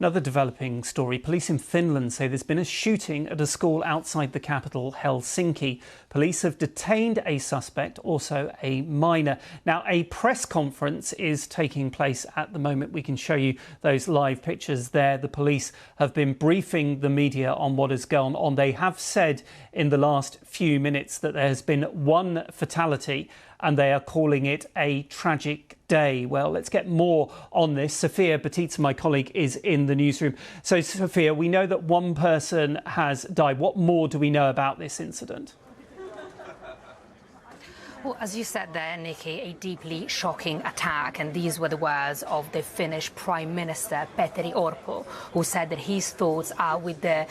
Another developing story. Police in Finland say there's been a shooting at a school outside the capital, Helsinki. Police have detained a suspect, also a minor. Now, a press conference is taking place at the moment. We can show you those live pictures there. The police have been briefing the media on what has gone on. They have said in the last few minutes that there has been one fatality and they are calling it a tragic day. Well, let's get more on this. Sofia Batista, my colleague, is in the newsroom. So, Sofia, we know that one person has died. What more do we know about this incident? Well, as you said there, Nikki, a deeply shocking attack, and these were the words of the Finnish Prime Minister, Petteri Orpo, who said that his thoughts are with the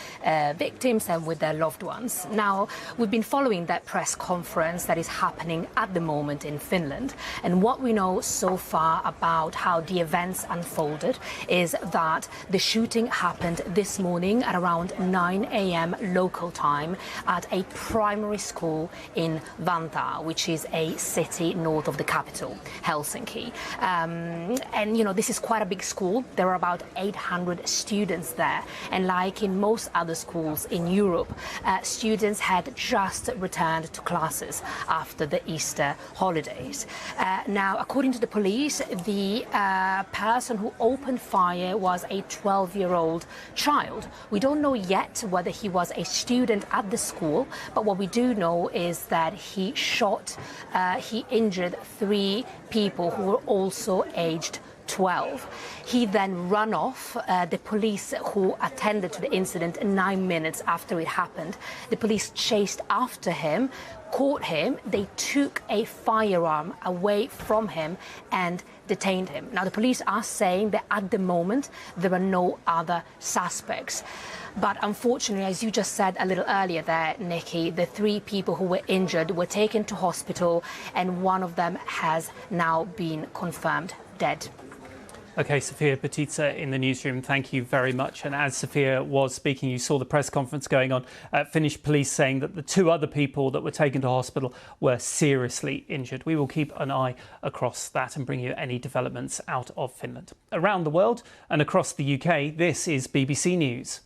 victims and with their loved ones. Now, we've been following that press conference that is happening at the moment in Finland, and what we know so far about how the events unfolded is that the shooting happened this morning at around 9 a.m. local time at a primary school in Vantaa, which is a city north of the capital, Helsinki. And, you know, this is quite a big school. There are about 800 students there. And like in most other schools in Europe, students had just returned to classes after the Easter holidays. Now, according to the police, the person who opened fire was a 12-year-old child. We don't know yet whether he was a student at the school, but what we do know is that he injured 3 people who were also aged 12. He then ran off. The police who attended to the incident 9 minutes after it happened, the police chased after him, caught him. They took a firearm away from him and detained him. Now, the police are saying that at the moment there are no other suspects. But unfortunately, as you just said a little earlier there, Nikki, the 3 people who were injured were taken to hospital and one of them has now been confirmed dead. OK, Sofia Batista in the newsroom, thank you very much. And as Sofia was speaking, you saw the press conference going on. Finnish police saying that the 2 other people that were taken to hospital were seriously injured. We will keep an eye across that and bring you any developments out of Finland. Around the world and across the UK, this is BBC News.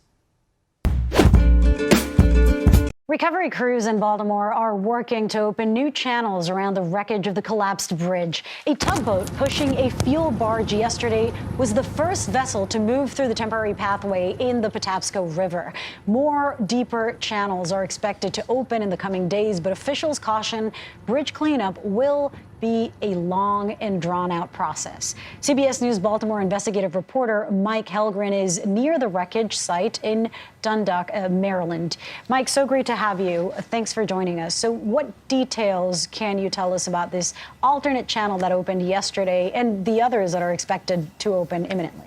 Recovery crews in Baltimore are working to open new channels around the wreckage of the collapsed bridge. A tugboat pushing a fuel barge yesterday was the first vessel to move through the temporary pathway in the Patapsco River. More deeper channels are expected to open in the coming days, but officials caution bridge cleanup will be a long and drawn-out process. CBS News Baltimore investigative reporter Mike Helgren is near the wreckage site in Dundalk, Maryland. Mike, so great to have you. Thanks for joining us. So what details can you tell us about this alternate channel that opened yesterday and the others that are expected to open imminently?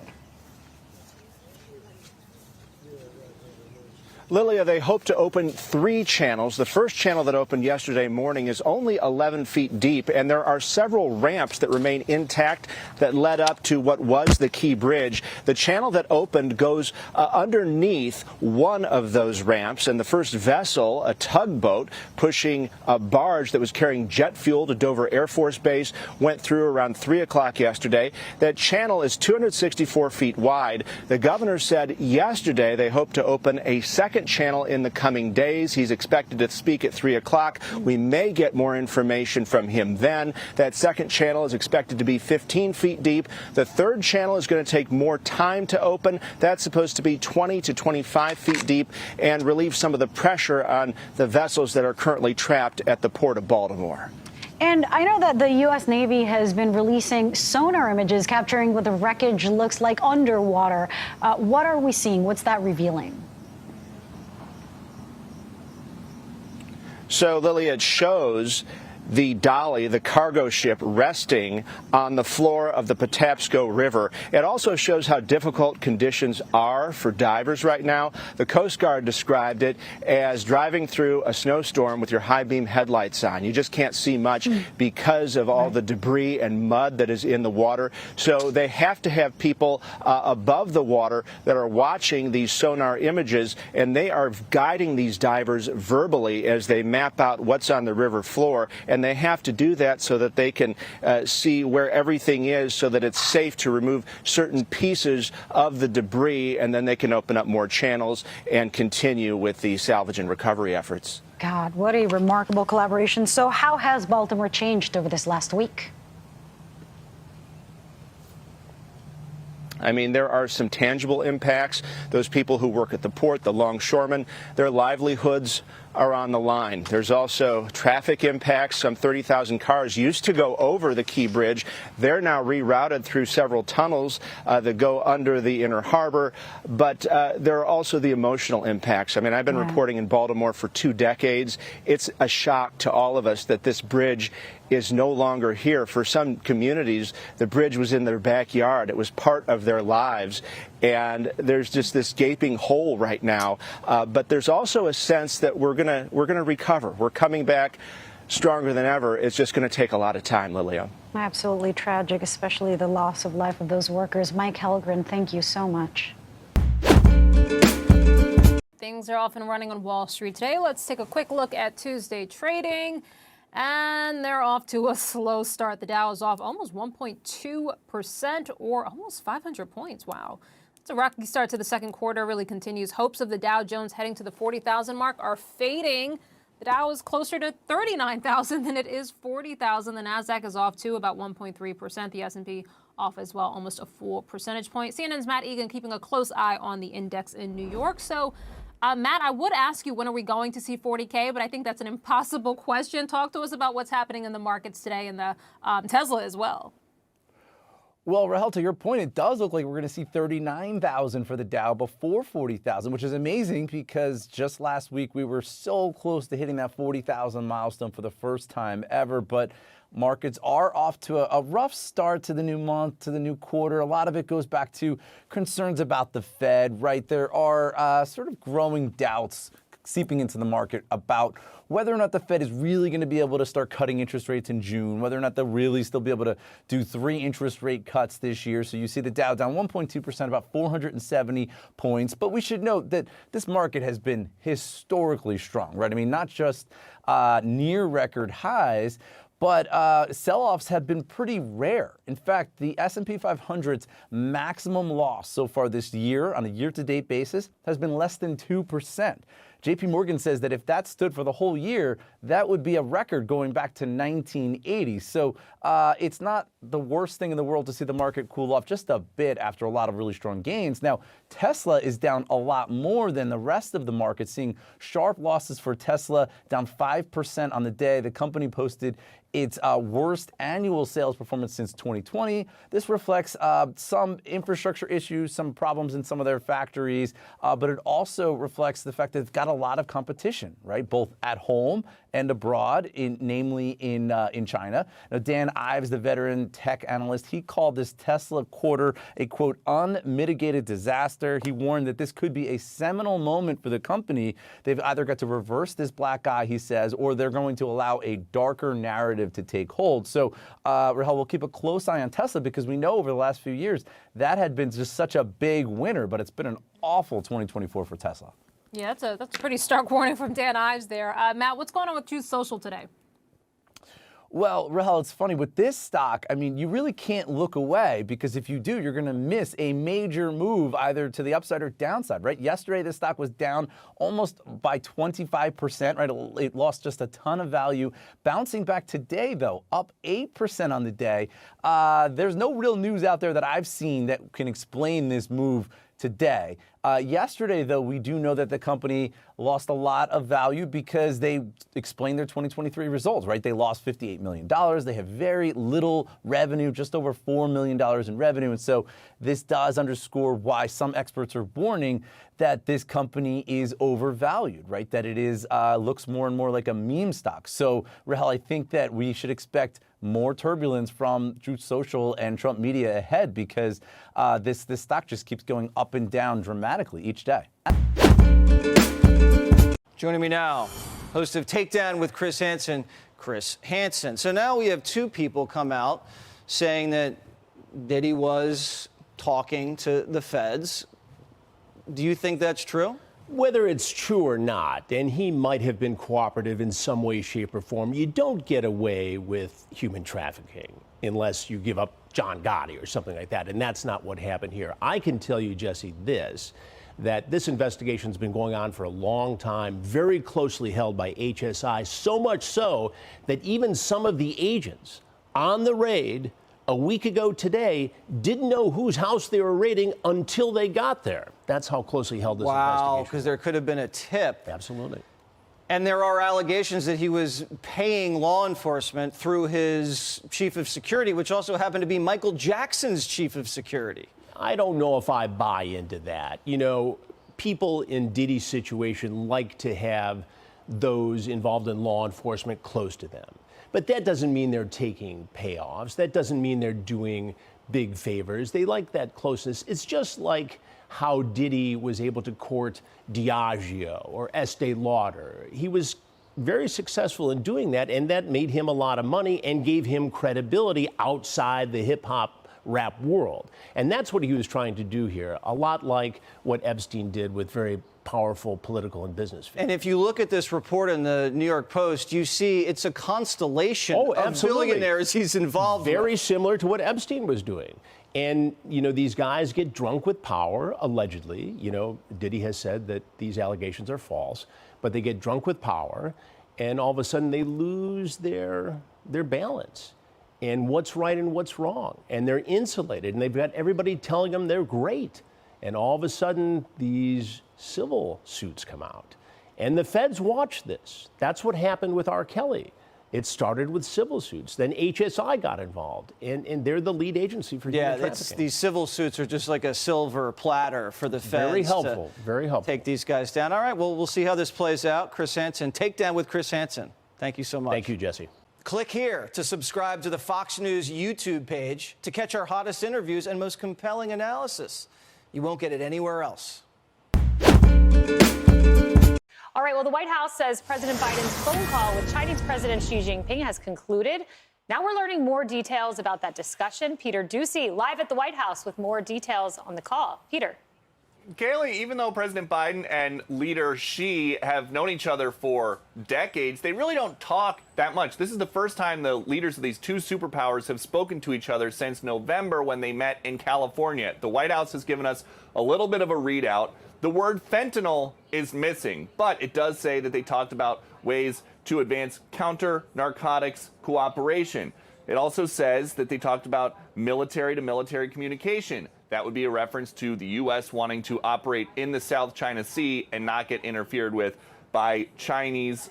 Lilia, they hope to open 3 channels. The first channel that opened yesterday morning is only 11 feet deep, and there are several ramps that remain intact that led up to what was the key bridge. The channel that opened goes underneath one of those ramps, and the first vessel, a tugboat pushing a barge that was carrying jet fuel to Dover Air Force Base, went through around 3 o'clock yesterday. That channel is 264 feet wide. The governor said yesterday they hope to open a second channel in the coming days. He's expected to speak at 3 o'clock. We may get more information from him then. That second channel is expected to be 15 feet deep. The third channel is going to take more time to open. That's supposed to be 20 to 25 feet deep and relieve some of the pressure on the vessels that are currently trapped at the Port of Baltimore. And I know that the U.S. Navy has been releasing sonar images capturing what the wreckage looks like underwater. What are we seeing? What's that revealing? So, Lily, it shows the Dolly, the cargo ship, resting on the floor of the Patapsco River. It also shows how difficult conditions are for divers right now. The Coast Guard described it as driving through a snowstorm with your high beam headlights on. You just can't see much because of all the debris and mud that is in the water. So they have to have people above the water that are watching these sonar images, and they are guiding these divers verbally as they map out what's on the river floor. And and they have to do that so that they can see where everything is so that it's safe to remove certain pieces of the debris, and then they can open up more channels and continue with the salvage and recovery efforts. God, what a remarkable collaboration. So how has Baltimore changed over this last week? I mean, there are some tangible impacts. Those people who work at the port, the longshoremen, their livelihoods are on the line. There's also traffic impacts. Some 30,000 cars used to go over the Key Bridge. They're now rerouted through several tunnels that go under the inner harbor. But there are also the emotional impacts. I mean, I've been reporting in Baltimore for 2 decades. It's a shock to all of us that this bridge is no longer here. For some communities, the bridge was in their backyard. It was part of their lives. And there's just this gaping hole right now. But there's also a sense that we're gonna recover. We're coming back stronger than ever. It's just going to take a lot of time, Lilia. Absolutely tragic, especially the loss of life of those workers. Mike Helgren, thank you so much. Things are off and running on Wall Street today. Let's take a quick look at Tuesday trading. And they're off to a slow start. The Dow is off almost 1.2% or almost 500 points. Wow. It's a rocky start to the second quarter, really continues. Hopes of the Dow Jones heading to the 40,000 mark are fading. The Dow is closer to 39,000 than it is 40,000. The Nasdaq is off too, about 1.3%. The S&P off as well, almost a full percentage point. CNN's Matt Egan keeping a close eye on the index in New York. So, Matt, I would ask you, when are we going to see 40K? But I think that's an impossible question. Talk to us about what's happening in the markets today and the Tesla as well. Well, Rahel, to your point, it does look like we're going to see 39,000 for the Dow before 40,000, which is amazing because just last week we were so close to hitting that 40,000 milestone for the first time ever. But markets are off to a rough start to the new month, to the new quarter. A lot of it goes back to concerns about the Fed, right? There are sort of growing doubts seeping into the market about whether or not the Fed is really going to be able to start cutting interest rates in June, whether or not they'll really still be able to do 3 interest rate cuts this year. So you see the Dow down 1.2%, about 470 points. But we should note that this market has been historically strong, right? I mean, not just near record highs, but sell-offs have been pretty rare. In fact, the S&P 500's maximum loss so far this year on a year-to-date basis has been less than 2%. JP Morgan says that if that stood for the whole year, that would be a record going back to 1980. So it's not the worst thing in the world to see the market cool off just a bit after a lot of really strong gains. Now, Tesla is down a lot more than the rest of the market, seeing sharp losses for Tesla, down 5% on the day. The company posted its worst annual sales performance since 2020. This reflects some infrastructure issues, some problems in some of their factories, but it also reflects the fact that it's got a lot of competition, right? Both at home and abroad, namely in China. Now, Dan Ives, the veteran tech analyst, he called this Tesla quarter a, quote, unmitigated disaster. He warned that this could be a seminal moment for the company. They've either got to reverse this black eye, he says, or they're going to allow a darker narrative to take hold. So, Rahel, we'll keep a close eye on Tesla because we know over the last few years that had been just such a big winner, but it's been an awful 2024 for Tesla. Yeah, that's a pretty stark warning from Dan Ives there. Matt, what's going on with Truth Social today? Well, Rahel, it's funny. With this stock, I mean, you really can't look away because if you do, you're going to miss a major move either to the upside or downside, right? Yesterday, this stock was down almost by 25%, right? It lost just a ton of value. Bouncing back today, though, up 8% on the day. There's no real news out there that I've seen that can explain this move today. Yesterday, though, we do know that the company lost a lot of value because they explained their 2023 results, right? They lost $58 million. They have very little revenue, just over $4 million in revenue. And so this does underscore why some experts are warning that this company is overvalued, right? That it is looks more and more like a meme stock. So, Rahel, I think that we should expect more turbulence from Truth Social and Trump media ahead because this stock just keeps going up and down dramatically each day. Joining me now, host of Takedown with Chris Hansen, Chris Hansen. So now we have 2 people come out saying that he was talking to the feds. Do you think that's true? Whether it's true or not, and he might have been cooperative in some way, shape, or form, you don't get away with human trafficking unless you give up John Gotti or something like that, and that's not what happened here. I can tell you, Jesse, that this investigation's been going on for a long time, very closely held by HSI, so much so that even some of the agents on the raid a week ago today didn't know whose house they were raiding until they got there. That's how closely held this investigation. Wow, because there could have been a tip. Absolutely. And there are allegations that he was paying law enforcement through his chief of security, which also happened to be Michael Jackson's chief of security. I don't know if I buy into that. You know, people in Diddy's situation like to have those involved in law enforcement close to them. But that doesn't mean they're taking payoffs. That doesn't mean they're doing big favors. They like that closeness. It's just like how Diddy was able to court Diageo or Estee Lauder. He was very successful in doing that, and that made him a lot of money and gave him credibility outside the hip-hop rap world. And that's what he was trying to do here, a lot like what Epstein did with very powerful political and business figures. And if you look at this report in the New York Post, you see it's a constellation of billionaires he's involved with. Very similar to what Epstein was doing. And, you know, these guys get drunk with power, allegedly. You know, Diddy has said that these allegations are false, but they get drunk with power, and all of a sudden they lose their balance and what's right and what's wrong. And they're insulated, and they've got everybody telling them they're great. And all of a sudden, these civil suits come out. And the feds watch this. That's what happened with R. Kelly. It started with civil suits. Then HSI got involved, and they're the lead agency for human trafficking. These civil suits are just like a silver platter for the feds. Very helpful, very helpful. Take these guys down. All right, well, we'll see how this plays out. Chris Hansen, Takedown with Chris Hansen. Thank you so much. Thank you, Jesse. Click here to subscribe to the Fox News YouTube page to catch our hottest interviews and most compelling analysis. You won't get it anywhere else. All right, well, the White House says President Biden's phone call with Chinese President Xi Jinping has concluded. Now we're learning more details about that discussion. Peter Ducey, live at the White House with more details on the call. Peter. Kaylee, even though President Biden and leader Xi have known each other for decades, they really don't talk that much. This is the first time the leaders of these two superpowers have spoken to each other since November when they met in California. The White House has given us a little bit of a readout. The word fentanyl is missing, but it does say that they talked about ways to advance counter-narcotics cooperation. It also says that they talked about military-to-military communication. That would be a reference to the U.S. wanting to operate in the South China Sea and not get interfered with by Chinese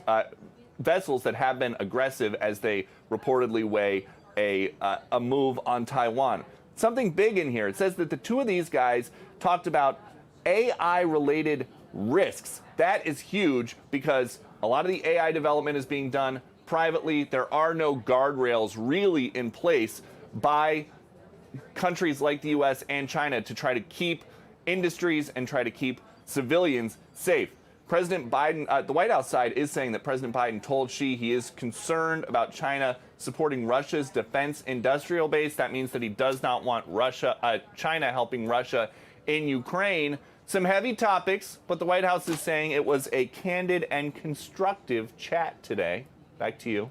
vessels that have been aggressive as they reportedly weigh a move on Taiwan. Something big in here. It says that the two of these guys talked about AI-related risks. That is huge because a lot of the AI development is being done privately. There are no guardrails really in place by countries like the U.S. and China to try to keep industries and try to keep civilians safe. President Biden, the White House side is saying that President Biden told Xi he is concerned about China supporting Russia's defense industrial base. That means that he does not want China helping Russia in Ukraine. Some heavy topics, but the White House is saying it was a candid and constructive chat today. Back to you.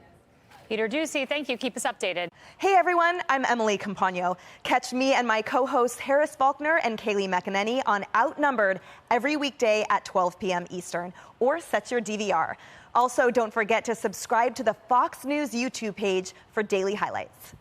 Peter Ducey, thank you. Keep us updated. Hey, everyone. I'm Emily Campagno. Catch me and my co-hosts Harris Faulkner and Kaylee McEnany on Outnumbered every weekday at 12 p.m. Eastern, or set your DVR. Also, don't forget to subscribe to the Fox News YouTube page for daily highlights.